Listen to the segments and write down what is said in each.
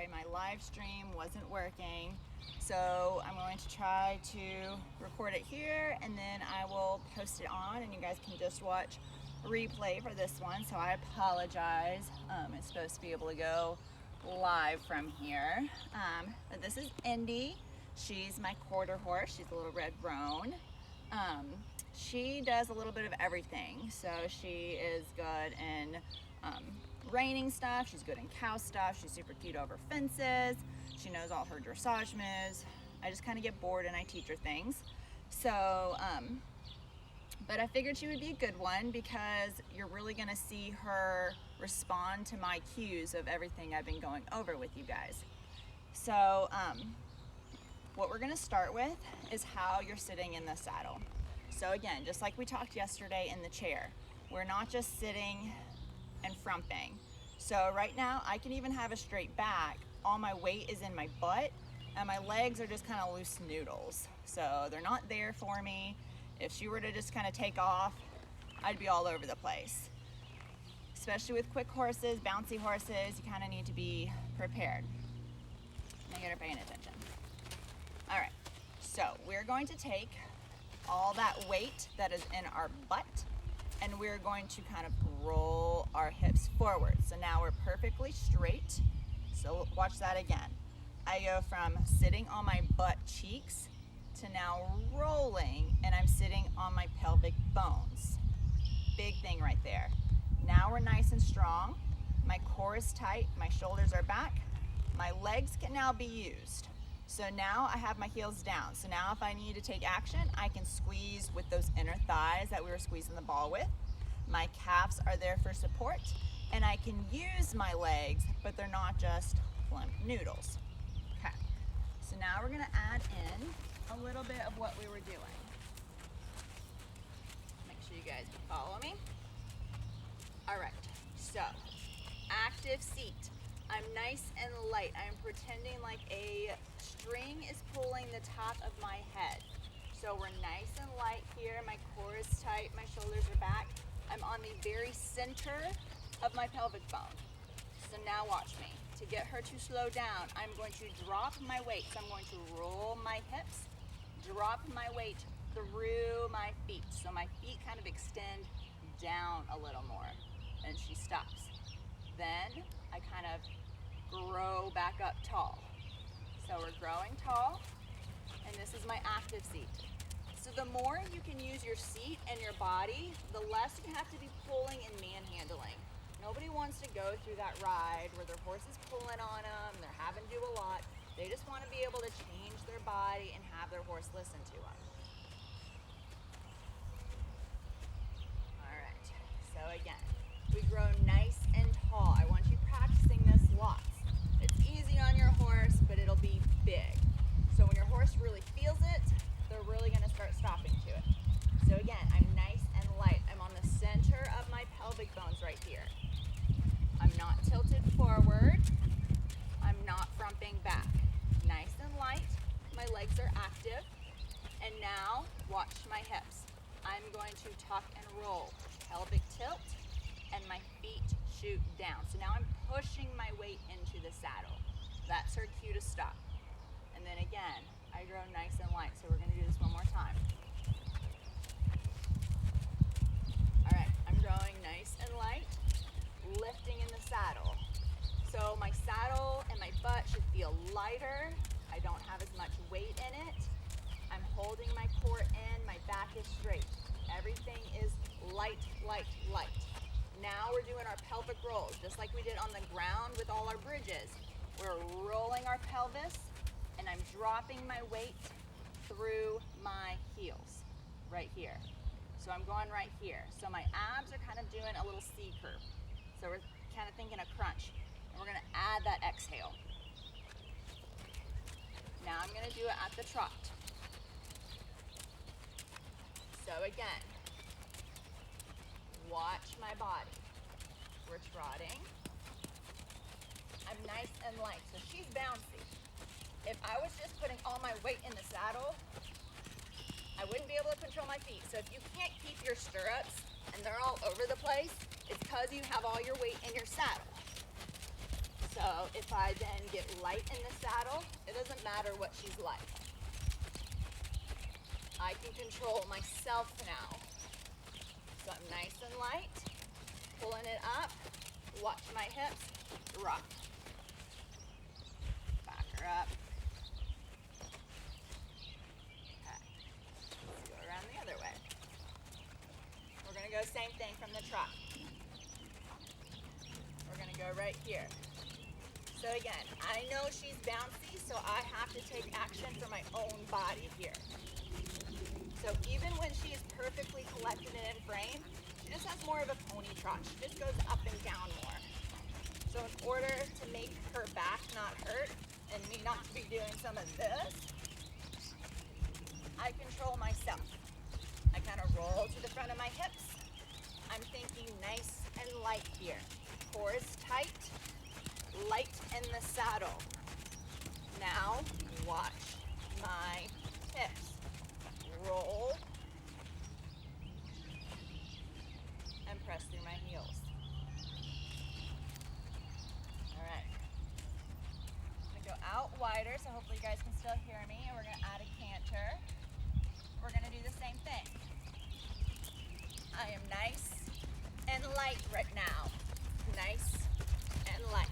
yesterday. My live stream wasn't working. So I'm going to try to record it here and then I will post it on and you guys can just watch replay for this one. So I apologize. It's supposed to be able to go live from here. But this is Indy. She's my quarter horse. She's a little red roan. She does a little bit of everything. So she is good in reining stuff. She's good in cow stuff. She's super cute over fences. She knows all her dressage moves. I just kind of get bored and I teach her things. So, but I figured she would be a good one because you're really going to see her respond to my cues of everything I've been going over with you guys. So, what we're going to start with is how you're sitting in the saddle. So again, just like we talked yesterday in the chair, we're not just sitting and frumping. So right now I can even have a straight back. All my weight is in my butt and my legs are just kind of loose noodles. So they're not there for me. If she were to just kind of take off, I'd be all over the place. Especially with quick horses, bouncy horses, you kind of need to be prepared. Now you're paying attention. All right, so we're going to take all that weight that is in our butt and we're going to kind of roll our hips forward. So now we're perfectly straight. So watch that again. I go from sitting on my butt cheeks to now rolling and I'm sitting on my pelvic bones. Big thing right there. Now we're nice and strong. My core is tight, my shoulders are back. My legs can now be used. So now I have my heels down. So now if I need to take action, I can squeeze with those inner thighs that we were squeezing the ball with. My calves are there for support and I can use my legs, but they're not just plump noodles. Okay, so now we're gonna add in a little bit of what we were doing. Make sure you guys follow me. All right, so active seat. I'm nice and light. I'm pretending like a string is pulling the top of my head. So we're nice and light here. My core is tight, my shoulders are back. I'm on the very center of my pelvic bone. So now watch me. To get her to slow down, I'm going to drop my weight. So I'm going to roll my hips, drop my weight through my feet. So my feet kind of extend down a little more. And she stops. Then I kind of grow back up tall. So we're growing tall, and this is my active seat. So the more you can use your seat and your body, the less you have to be pulling and manhandling. Nobody wants to go through that ride where their horse is pulling on them, they're having to do a lot. They just want to be able to change their body and have their horse listen to them. All right, so again, we grow nice and tall. I want you practicing this lots. It's easy on your horse, but it'll be big. So when your horse really feels it, they're really gonna start stopping to it. So again, I'm nice and light. I'm on the center of my pelvic bones right here. I'm not tilted forward. I'm not frumping back. Nice and light. My legs are active. And now watch my hips. I'm going to tuck and roll. Pelvic tilt. And my feet shoot down. So now I'm pushing my weight into the saddle. That's her cue to stop. And then again, I grow nice and light. So we're gonna do this one more time. All right, I'm growing nice and light, lifting in the saddle. So my saddle and my butt should feel lighter. I don't have as much weight in it. I'm holding my core in, my back is straight. Everything is light, light, light. Now we're doing our pelvic rolls, just like we did on the ground with all our bridges. We're rolling our pelvis, and I'm dropping my weight through my heels, right here. So I'm going right here. So my abs are kind of doing a little C curve. So we're kind of thinking a crunch, and we're gonna add that exhale. Now I'm gonna do it at the trot. So again, watch my body. We're trotting. I'm nice and light, so she's bouncy. If I was just putting all my weight in the saddle, I wouldn't be able to control my feet. So if you can't keep your stirrups and they're all over the place, it's because you have all your weight in your saddle. So So if I then get light in the saddle, it doesn't matter what she's like. I can control myself now. So I'm nice and light, pulling it up, watch my hips, rock. Back her up. Okay, let's go around the other way. We're gonna go same thing from the trot. We're gonna go right here. So again, I know she's bouncy, so I have to take action for my own body here. So even when she is perfectly collected and in frame, she just has more of a pony trot. She just goes up and down more. So in order to make her back not hurt and me not to be doing some of this, I control myself. I kind of roll to the front of my hips. I'm thinking nice and light here. Core is tight, light in the saddle. Now watch my hips. Roll and press through my heels. All right. I'm gonna go out wider, so hopefully you guys can still hear me, and we're gonna add a canter. We're gonna do the same thing. I am nice and light right now. Nice and light.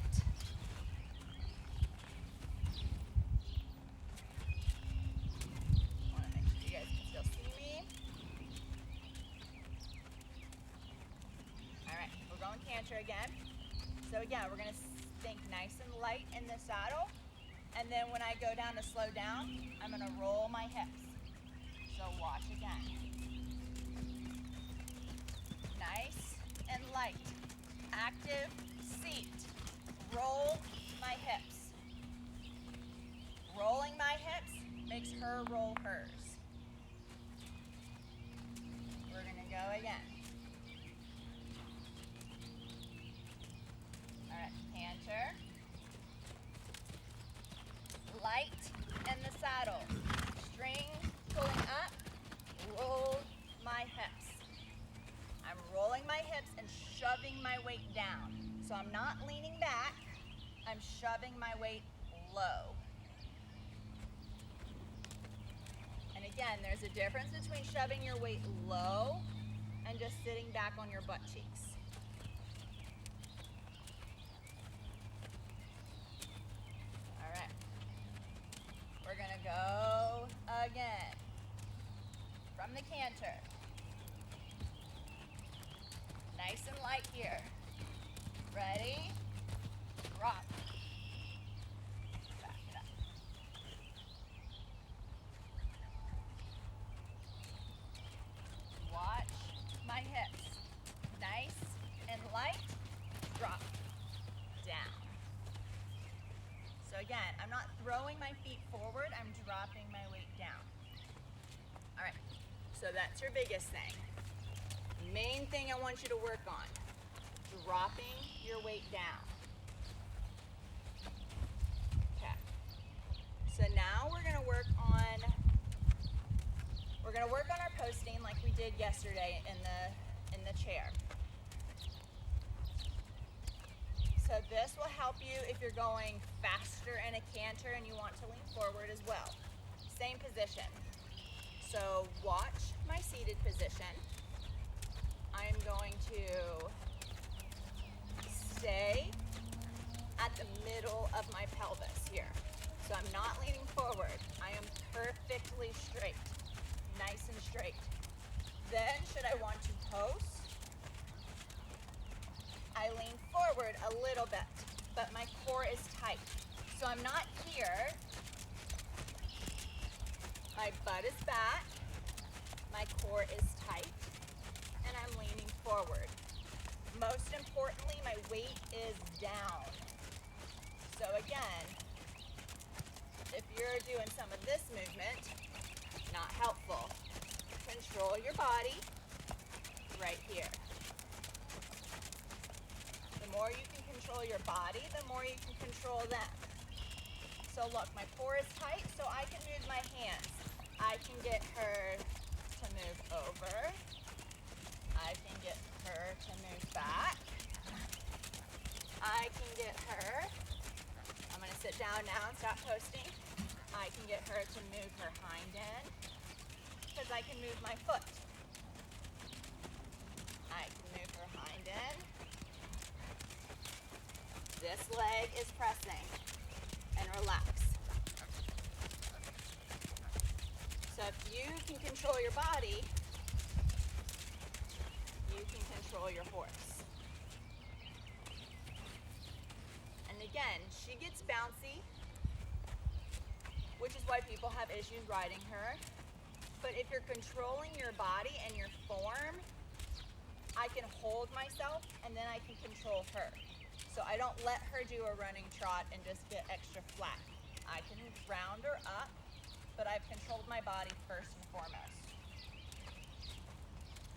Canter again. So again, we're going to think nice and light in the saddle. And then when I go down to slow down, I'm going to roll my hips. So watch again. Nice and light. Active seat. Roll my hips. Rolling my hips makes her roll hers. We're going to go again. Canter, light in the saddle, string pulling up, roll my hips. I'm rolling my hips and shoving my weight down. So I'm not leaning back, I'm shoving my weight low. And again, there's a difference between shoving your weight low and just sitting back on your butt cheeks. We're gonna go again from the canter. Nice and light here. Ready? Rock. Back it up. Watch my hips. Nice and light. Drop down. So again, I'm not throwing my feet forward, I'm dropping my weight down. All right, so that's your biggest thing. Main thing I want you to work on, dropping your weight down. Okay, so now we're gonna work on our posting like we did yesterday in the chair. So this will help you if you're going faster in a canter and you want to lean forward as well. Same position. So watch my seated position. I'm going to stay at the middle of my pelvis here. So I'm not leaning forward. I am perfectly straight, nice and straight. Then should I want to post, I lean forward a little bit, but my core is tight. So I'm not here. My butt is back. My core is tight. And I'm leaning forward. Most importantly, my weight is down. So again, if you're doing some of this movement, not helpful. Control your body right here. The more you can control your body, the more you can control them. So look, my core is tight, so I can move my hands. I can get her to move over. I can get her to move back. I can get her now and stop posting. I can get her to move her hind end because I can move my foot. I can move her hind end. This leg is pressing and relax. So if you can control your body, you can control your horse. And again, she gets bouncy, which is why people have issues riding her. But if you're controlling your body and your form, I can hold myself and then I can control her. So I don't let her do a running trot and just get extra flat. I can round her up, but I've controlled my body first and foremost.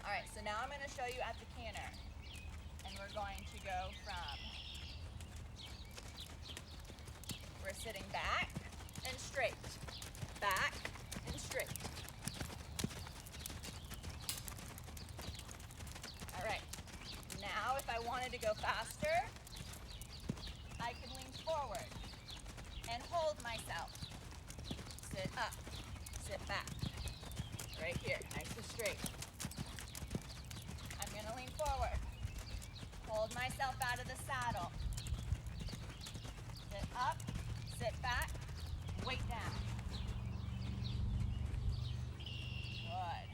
All right, so now I'm going to show you at the canter. And we're going to go from, we're sitting back and straight, back and straight. All right, now if I wanted to go faster, I can lean forward and hold myself. Sit up, sit back. Right here, nice and straight. I'm gonna lean forward. Hold myself out of the saddle. Sit up, sit back, weight down. Good.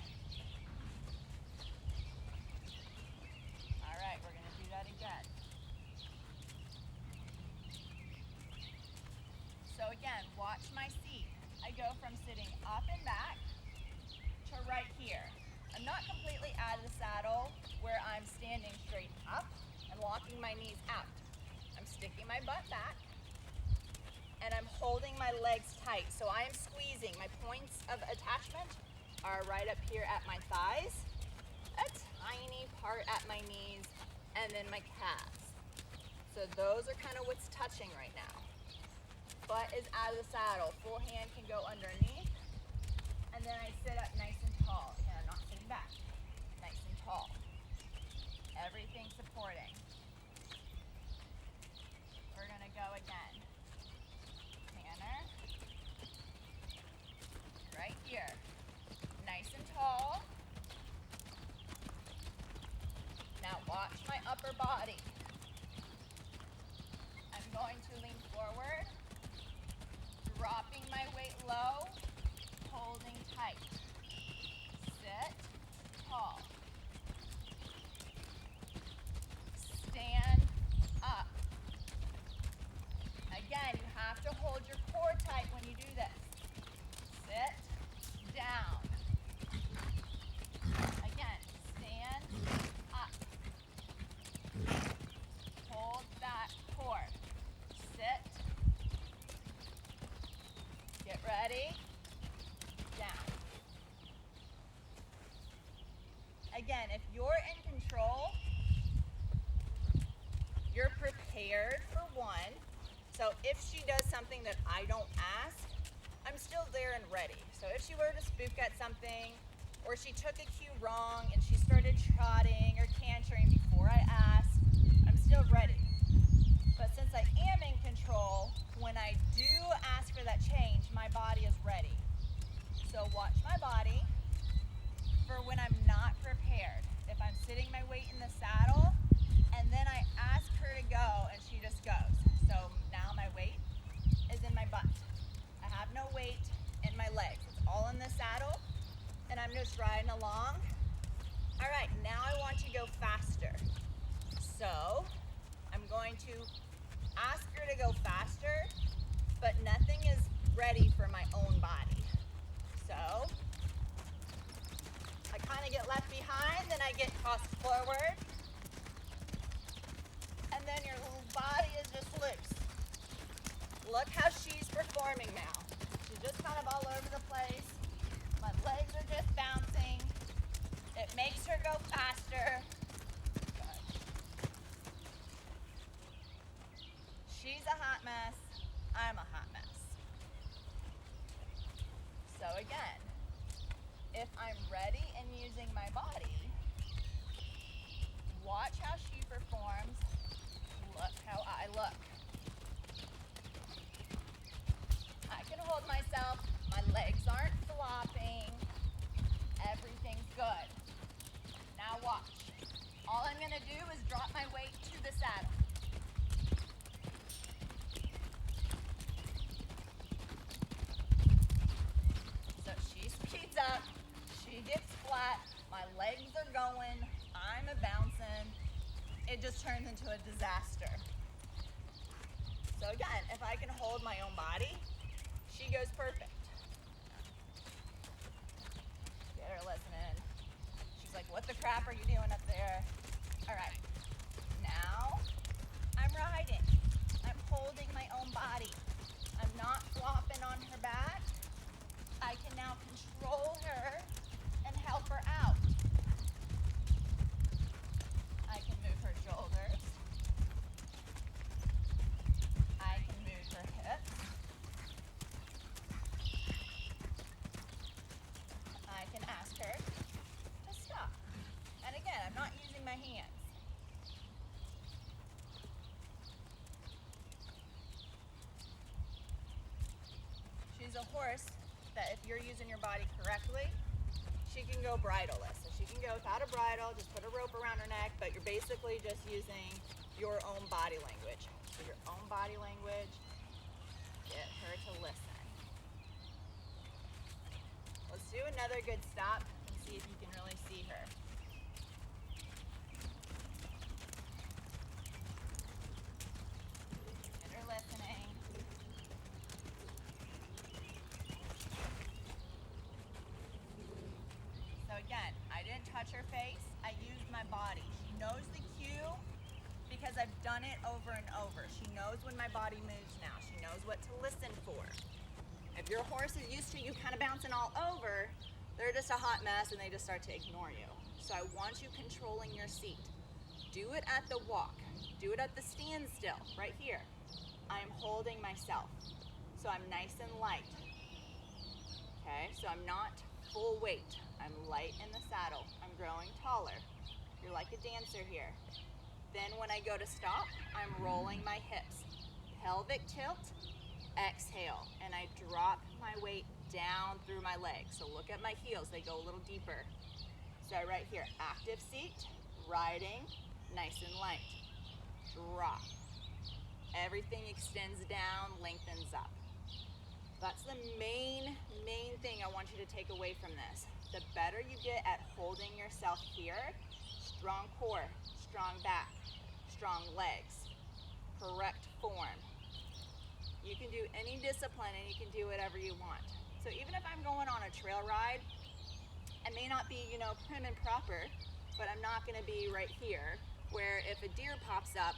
All right, we're gonna do that again. So again, watch my seat. I go from sitting up and back to right here. I'm not completely out of the saddle where I'm standing straight up and walking my knees out. I'm sticking my butt back and I'm holding my legs tight. So I am squeezing. My points of attachment are right up here at my thighs, a tiny part at my knees, and then my calves. So those are kind of what's touching right now. Butt is out of the saddle. Full hand can go underneath. And then I sit up nice and tall. Again, I'm not sitting back. Nice and tall. Everything supporting. We're going to go again. Canter. Right here. Nice and tall. Now watch my upper body. I'm going to lean forward. Dropping my weight low, holding tight. Sit tall. Stand up. Again, you have to hold your core tight when you do this. Sit down. Again, stand up. Hold that core. Sit. Get ready, down. Again, if you're in control, you're prepared for one. So if she does something that I don't ask, I'm still there and ready. So if she were to spook at something, or she took a cue wrong and she started trotting or cantering before I asked, I'm still ready. But since I am in control, when I do ask for that change, my body is ready. So watch my body for when I'm not prepared. If I'm sitting my weight in the saddle, and then I ask her to go, and she just goes. So now my weight is in my butt. I have no weight in my legs. It's all in the saddle, and I'm just riding along. All right, now I want to go faster. So I'm going to ask her to go faster, but nothing is ready for my own body. So I kind of get left behind, then I get tossed forward, and then your little body is just loose. Look how she's performing now. She's just kind of all over the place. My legs are just bouncing. It makes her go faster. She's a hot mess. I'm a hot mess. So again, if I'm ready and using my body, watch how she performs. Look how I look. it just turns into a disaster. So again, if I can hold my own body, she goes perfect. Get her listening. She's like, what the crap are you doing up there? All right, now I'm riding. I'm holding my own body. I'm not flopping on her back. I can now control her and help her out. I can move her shoulders. I can move her hips. I can ask her to stop. And again, I'm not using my hands. She's a horse that if you're using your body correctly, she can go bridleless. So she can go without a bridle, just put a rope around her neck, but you're basically just using your own body language. So your own body language, get her to listen. Let's do another good stop and see if you can really see her. Get her listening. So again, I didn't touch her face, I used my body. She knows the cue because I've done it over and over. She knows when my body moves now. She knows what to listen for. If your horse is used to you kind of bouncing all over, they're just a hot mess and they just start to ignore you. So I want you controlling your seat. Do it at the walk. Do it at the standstill, right here. I am holding myself. So I'm nice and light. Okay, so I'm not full weight. I'm light in the saddle. I'm growing taller. You're like a dancer here. Then when I go to stop, I'm rolling my hips. Pelvic tilt, exhale, and I drop my weight down through my legs. So look at my heels, they go a little deeper. So right here, active seat, riding, nice and light. Drop. Everything extends down, lengthens up. That's the main thing I want you to take away from this. The better you get at holding yourself here, strong core, strong back, strong legs, correct form. You can do any discipline and you can do whatever you want. So even if I'm going on a trail ride, I may not be, prim and proper, but I'm not gonna be right here where if a deer pops up,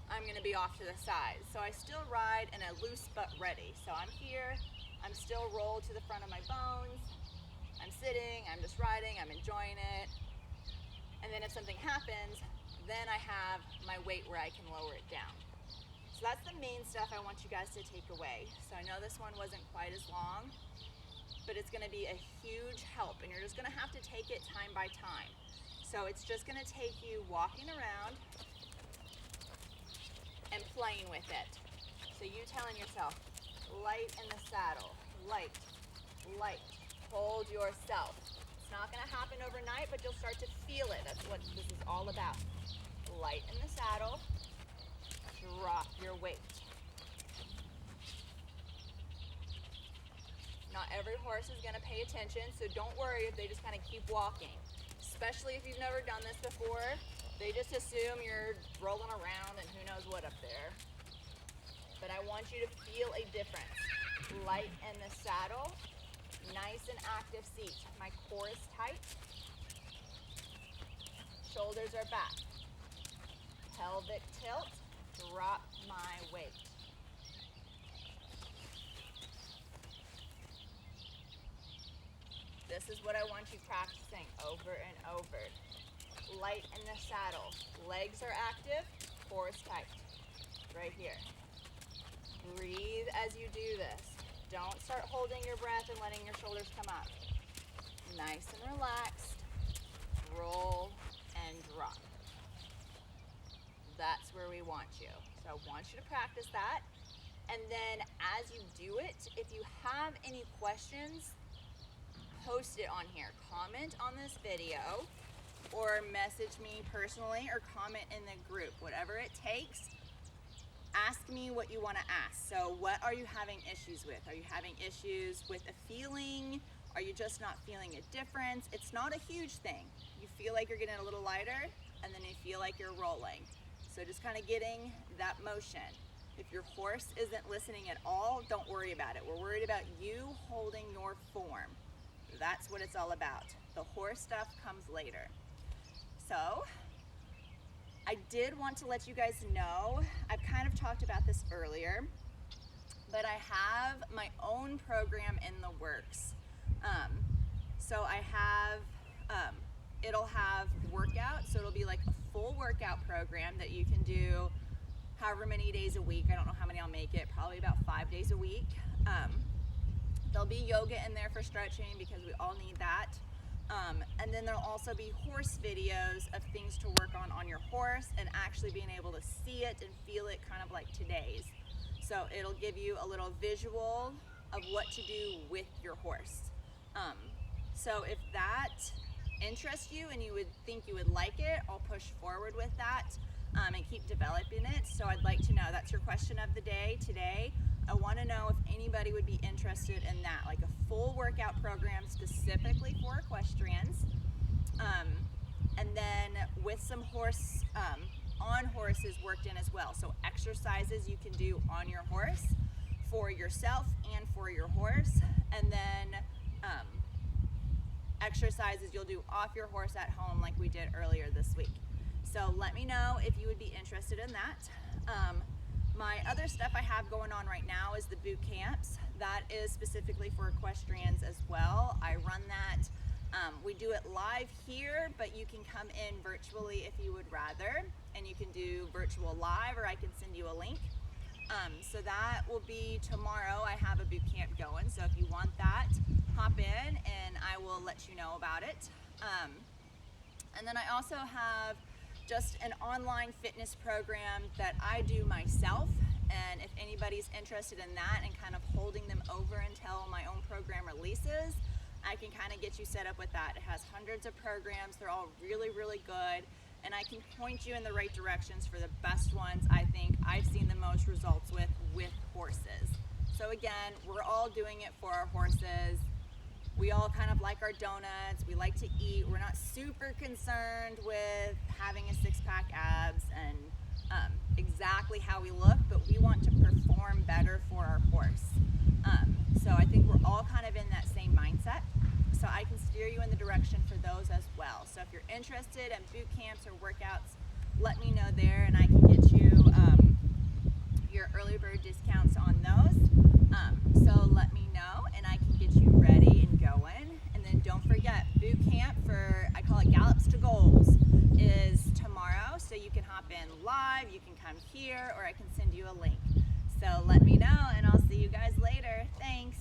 I'm gonna be off to the side. So I still ride in a loose but ready. So I'm here, I'm still rolled to the front of my bones, I'm sitting, I'm just riding, I'm enjoying it. And then if something happens, then I have my weight where I can lower it down. So that's the main stuff I want you guys to take away. So I know this one wasn't quite as long, but it's gonna be a huge help and you're just gonna have to take it time by time. So it's just gonna take you walking around and playing with it. So you telling yourself, light in the saddle, light, light, hold yourself. It's not gonna happen overnight, but you'll start to feel it. That's what this is all about. Light in the saddle, drop your weight. Not every horse is gonna pay attention, so don't worry if they just kind of keep walking. Especially if you've never done this before, they just assume you're rolling around and who knows what up there. But I want you to feel a difference. Light in the saddle, nice and active seat. My core is tight, shoulders are back. Pelvic tilt, drop my weight. This is what I want you practicing over and over. Light in the saddle, legs are active, core is tight. Right here. Breathe as you do this. Don't start holding your breath and letting your shoulders come up. Nice and relaxed. Roll and drop. That's where we want you. So I want you to practice that. And then as you do it, if you have any questions, post it on here. Comment on this video or message me personally or comment in the group. Whatever it takes, ask me what you want to ask. So what are you having issues with? Are you having issues with a feeling? Are you just not feeling a difference? It's not a huge thing. You feel like you're getting a little lighter, and then you feel like you're rolling. So just kind of getting that motion. If your horse isn't listening at all, don't worry about it. We're worried about you holding your form. That's what it's all about. The horse stuff comes later. So I did want to let you guys know, I've kind of talked about this earlier, but I have my own program in the works. So I have, it'll have workouts, so it'll be like a full workout program that you can do however many days a week. I don't know how many I'll make it, probably about 5 days a week. There'll be yoga in there for stretching because we all need that. And then there'll also be horse videos of things to work on your horse and actually being able to see it and feel it, kind of like today's. So it'll give you a little visual of what to do with your horse. So if that interests you and you would think you would like it, I'll push forward with that and keep developing it. So I'd like to know, that's your question of the day today. I want to know if anybody would be interested in that, like a full workout program specifically for equestrians. And then with some horse, on horses worked in as well. So exercises you can do on your horse for yourself and for your horse. And then exercises you'll do off your horse at home like we did earlier this week. So let me know if you would be interested in that. My other stuff I have going on right now is the boot camps. That is specifically for equestrians as well. I run that. We do it live here, but you can come in virtually if you would rather, and you can do virtual live, or I can send you a link. So that will be tomorrow. I have a boot camp going, so if you want that, hop in and I will let you know about it. And then I also have just an online fitness program that I do myself, and if anybody's interested in that and kind of holding them over until my own program releases, I can kind of get you set up with that. It has hundreds of programs. They're all really, really good, and I can point you in the right directions for the best ones I think I've seen the most results with horses. So again, we're all doing it for our horses. We all kind of like our donuts, we like to eat. We're not super concerned with having a six-pack abs and exactly how we look, but we want to perform better for our horse. So I think we're all kind of in that same mindset. So I can steer you in the direction for those as well. So if you're interested in boot camps or workouts, let me know there and I can get you your early bird discounts on those. So let me know and I can get you ready and going. And then don't forget, boot camp for, I call it Gallops to Goals, is tomorrow. So you can hop in live, you can come here, or I can send you a link. So let me know and I'll see you guys later. Thanks.